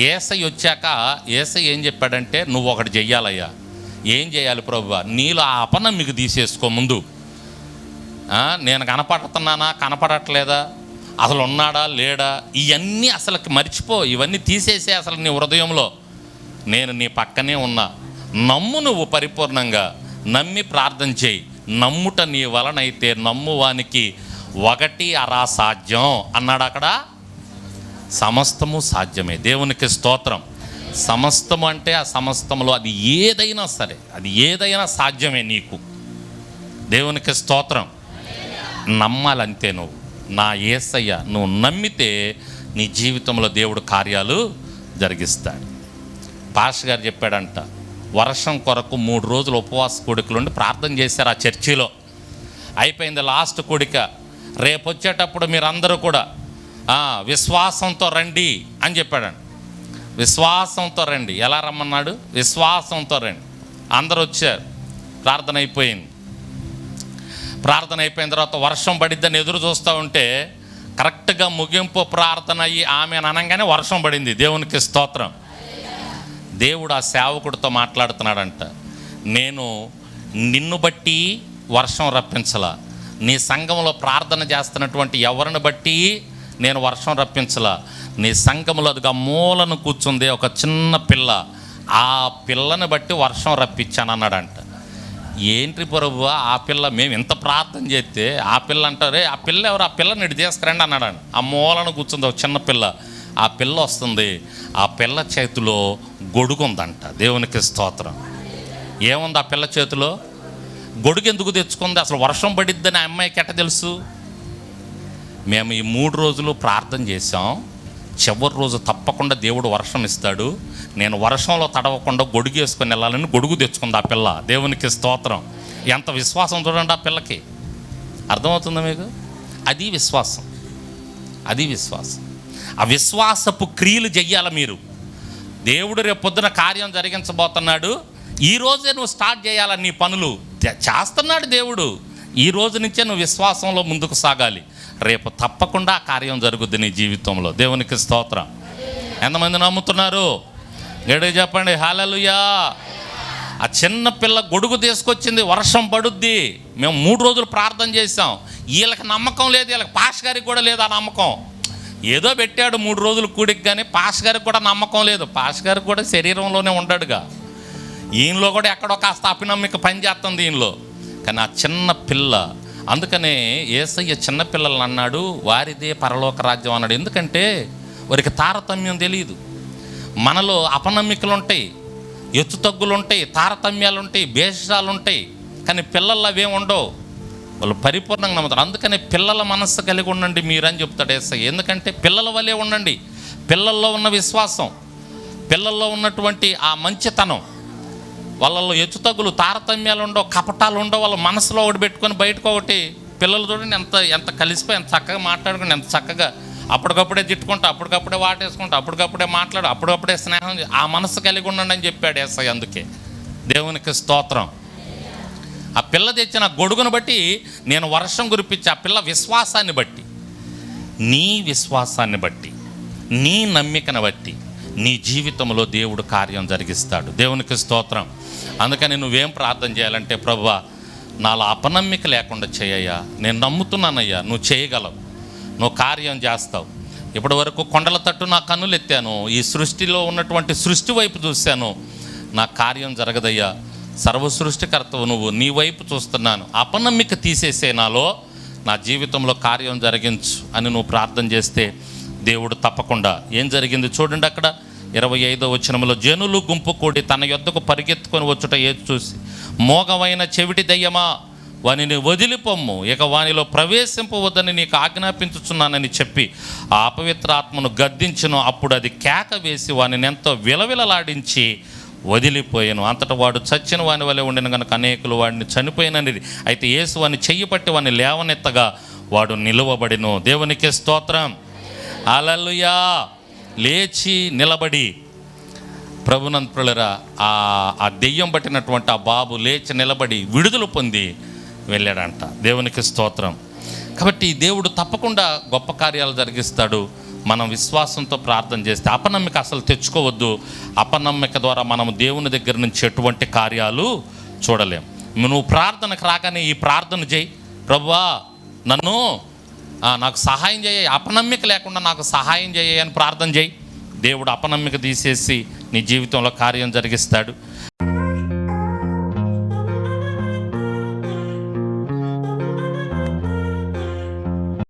యేసయ్య వచ్చాక యేసయ్య ఏం చెప్పాడంటే, నువ్వు ఒకటి చెయ్యాలయ్యా. ఏం చేయాలి ప్రభువా? నీలో ఆ అపనమ్మిక తీసేసుకో ముందు. నేను కనపడుతున్నానా, కనపడట్లేదా, అసలు ఉన్నాడా లేడా, ఇవన్నీ అసలుకి మర్చిపో. ఇవన్నీ తీసేసే అసలు నీ హృదయంలో నేను నీ పక్కనే ఉన్నా. నమ్ము, నువ్వు పరిపూర్ణంగా నమ్మి ప్రార్థన చేయి. నమ్ముట నీ వలనైతే నమ్మువానికి ఒకటి అరా సాధ్యం అన్నాడు. అక్కడ సమస్తము సాధ్యమే. దేవునికి స్తోత్రం. సమస్తము అంటే ఆ సమస్తములో అది ఏదైనా సరే, అది ఏదైనా సాధ్యమే నీకు. దేవునికి స్తోత్రం. నమ్మాలంతే. నువ్వు నా యేసయ్య నువ్వు నమ్మితే నీ జీవితంలో దేవుడు కార్యాలు జరిగిస్తాడు. పాస్టర్ గారు చెప్పాడంట, వర్షం కొరకు 3 రోజులు ఉపవాస కూడికలుండి ప్రార్థన చేశారు ఆ చర్చిలో. అయిపోయింది లాస్ట్ కూడిక. రేపు వచ్చేటప్పుడు మీరందరూ కూడా విశ్వాసంతో రండి అని చెప్పాడండి. విశ్వాసంతో రండి. ఎలా రమ్మన్నాడు? విశ్వాసంతో రండి. అందరూ వచ్చారు. ప్రార్థన అయిపోయింది. ప్రార్థన అయిపోయిన తర్వాత వర్షం పడిద్దని ఎదురు చూస్తూ ఉంటే కరెక్ట్గా ముగింపు ప్రార్థన అయ్యి ఆమె అనగానే వర్షం పడింది. దేవునికి స్తోత్రం. దేవుడు ఆ సేవకుడితో మాట్లాడుతున్నాడంట, నేను నిన్ను బట్టి వర్షం రప్పించలా, నీ సంఘంలో ప్రార్థన చేస్తున్నటువంటి ఎవరిని బట్టి నేను వర్షం రప్పించలా, నీ సంఘంలో అదిగా మూలను కూర్చుంది ఒక చిన్న పిల్ల, ఆ పిల్లని బట్టి వర్షం రప్పించాను అన్నాడంట. ఏంటి ప్రభువా ఆ పిల్ల? మేము ఇంత ప్రార్థన చేస్తే ఆ పిల్ల అంటారే, ఆ పిల్ల ఎవరు? ఆ పిల్లని ఇటు తీసుకురండి అన్నాడు. ఆ మూలను కూర్చుంది ఒక చిన్న పిల్ల. ఆ పిల్ల వస్తుంది. ఆ పిల్ల చేతిలో గొడుగు ఉందంట. దేవునికి స్తోత్రం. ఏముంది ఆ పిల్ల చేతిలో? గొడుగు ఎందుకు తెచ్చుకుంది? అసలు వర్షం పడిద్దని ఆ అమ్మాయికి ఎట్ట తెలుసు? మేము ఈ 3 రోజులు ప్రార్థన చేసాం, చివరి రోజు తప్పకుండా దేవుడు వర్షం ఇస్తాడు, నేను వర్షంలో తడవకుండా గొడుగు వేసుకొని వెళ్ళాలని గొడుగు తెచ్చుకుంది ఆ పిల్ల. దేవునికి స్తోత్రం. ఎంత విశ్వాసం చూడండి ఆ పిల్లకి. అర్థమవుతుందా మీకు? అది విశ్వాసం. అది విశ్వాసం. ఆ విశ్వాసపు క్రియలు చెయ్యాలి మీరు. దేవుడు రేపు పొద్దున కార్యం జరిగించబోతున్నాడు. ఈ రోజే నువ్వు స్టార్ట్ చేయాలి నీ పనులు. చేస్తున్నాడు దేవుడు. ఈ రోజు నుంచే నువ్వు విశ్వాసంలో ముందుకు సాగాలి. రేపు తప్పకుండా ఆ కార్యం జరుగుద్ది నీ జీవితంలో. దేవునికి స్తోత్రం. ఎంతమంది నమ్ముతున్నారు? గట్టిగా చెప్పండి హల్లెలూయా. ఆ చిన్న పిల్ల గొడుగు తీసుకొచ్చింది, వర్షం పడుద్ది. మేము 3 రోజులు ప్రార్థన చేసాం. వీళ్ళకి నమ్మకం లేదు, వీళ్ళకి పాస్టర్ గారికి కూడా లేదు ఆ నమ్మకం. ఏదో పెట్టాడు 3 రోజులు కూడికి, కానీ పాస్టర్ గారికి కూడా నమ్మకం లేదు. పాస్టర్ గారికి కూడా శరీరంలోనే ఉంటాడుగా. ఈయనలో కూడా ఎక్కడో కాస్త అపనమ్మిక పని చేస్తుంది ఈయనలో. కానీ ఆ చిన్న పిల్ల, అందుకనే యేసయ్య చిన్నపిల్లలను అన్నాడు వారిదే పరలోక రాజ్యం అన్నాడు. ఎందుకంటే వారికి తారతమ్యం తెలియదు. మనలో అపనమ్మికలు ఉంటాయి, ఎత్తు తగ్గులు ఉంటాయి, తారతమ్యాలు ఉంటాయి, భేషాలు ఉంటాయి. కానీ పిల్లల్లో అవేం ఉండవు. వాళ్ళు పరిపూర్ణంగా నమ్ముతారు. అందుకని పిల్లల మనస్సు కలిగి ఉండండి మీరని చెప్తాడు యేసయ్య. ఎందుకంటే పిల్లల వల్లే ఉండండి. పిల్లల్లో ఉన్న విశ్వాసం, పిల్లల్లో ఉన్నటువంటి ఆ మంచితనం, వాళ్ళల్లో ఎత్తుతగ్గులు తారతమ్యాలు ఉండవు, కపటాలు ఉండవు. వాళ్ళ మనసులో ఒకటి పెట్టుకొని బయటకు ఒకటి. పిల్లలు చూడండి ఎంత కలిసిపోయి ఎంత చక్కగా మాట్లాడుకుని, ఎంత చక్కగా అప్పటికప్పుడే తిట్టుకుంటా, అప్పటికప్పుడే వాటేసుకుంటా, అప్పటికప్పుడే మాట్లాడు, అప్పటికప్పుడే స్నేహం. ఆ మనసు కలిగి ఉండండి అని చెప్పాడు యేసయ్య. అందుకే దేవునికి స్తోత్రం. ఆ పిల్ల తెచ్చిన గొడుగును బట్టి నేను వర్షం కురిపించి, ఆ పిల్ల విశ్వాసాన్ని బట్టి, నీ విశ్వాసాన్ని బట్టి, నీ నమ్మికను బట్టి నీ జీవితంలో దేవుడు కార్యం జరిగిస్తాడు. దేవునికి స్తోత్రం. అందుకని నువ్వేం ప్రార్థన చేయాలంటే, ప్రభువా నాలో అపనమ్మిక లేకుండా చేయయ్యా, నేను నమ్ముతున్నానయ్యా, నువ్వు చేయగలవు, నువ్వు కార్యం చేస్తావు. ఇప్పటి వరకు కొండల తట్టు నా కన్నులు ఎత్తాను, ఈ సృష్టిలో ఉన్నటువంటి సృష్టి వైపు చూశాను, నా కార్యం జరగదయ్యా, సర్వ సృష్టికర్తవు నువ్వు, నీ వైపు చూస్తున్నాను, అపనమ్మిక తీసేసే నాలో, నా జీవితంలో కార్యం జరిగించు అని నువ్వు ప్రార్థన చేస్తే దేవుడు తప్పకుండా. ఏం జరిగింది చూడండి అక్కడ 25వ వచనంలో, జనులు గుంపు కూడి తన యొద్దకు పరిగెత్తుకొని వచ్చుట ఏది చూసి, మోగమైన చెవిటి దయ్యమా వానిని వదిలిపొమ్ము, ఇక వానిలో ప్రవేశింపవద్దని నీకు ఆజ్ఞాపించుచున్నానని చెప్పి ఆ అపవిత్రాత్మను గద్దించును. అప్పుడు అది కేక వేసి వానిని ఎంతో విలవిలలాడించి వదిలిపోయాను. అంతటా వాడు చచ్చిన వాని వలె ఉండిన కనుక అనేకులు వాడిని చనిపోయినది. అయితే యేసు వాని చెయ్యి పట్టి వాడిని లేవనెత్తగా వాడు నిలువబడిను. దేవునికి స్తోత్రం. హల్లెలూయా. లేచి నిలబడి ప్రభునంతులరా ఆ దెయ్యం పట్టినటువంటి ఆ బాబు లేచి నిలబడి విడుదల పొంది వెళ్ళాడంట. దేవునికి స్తోత్రం. కాబట్టి దేవుడు తప్పకుండా గొప్ప కార్యాలు జరిగిస్తాడు. మనం విశ్వాసంతో ప్రార్థన చేస్తే అపనమ్మిక అసలు తెచ్చుకోవద్దు. అపనమ్మిక ద్వారా మనం దేవుని దగ్గర నుంచి ఎటువంటి కార్యాలు చూడలేం. నువ్వు ప్రార్థనకు రాగానే ఈ ప్రార్థన చేయి, ప్రభువా నన్ను నాకు సహాయం చేయ, అపనమ్మిక లేకుండా నాకు సహాయం చేయ అని ప్రార్థన చేయి. దేవుడు అపనమ్మిక తీసేసి నీ జీవితంలో కార్యం జరిగిస్తాడు.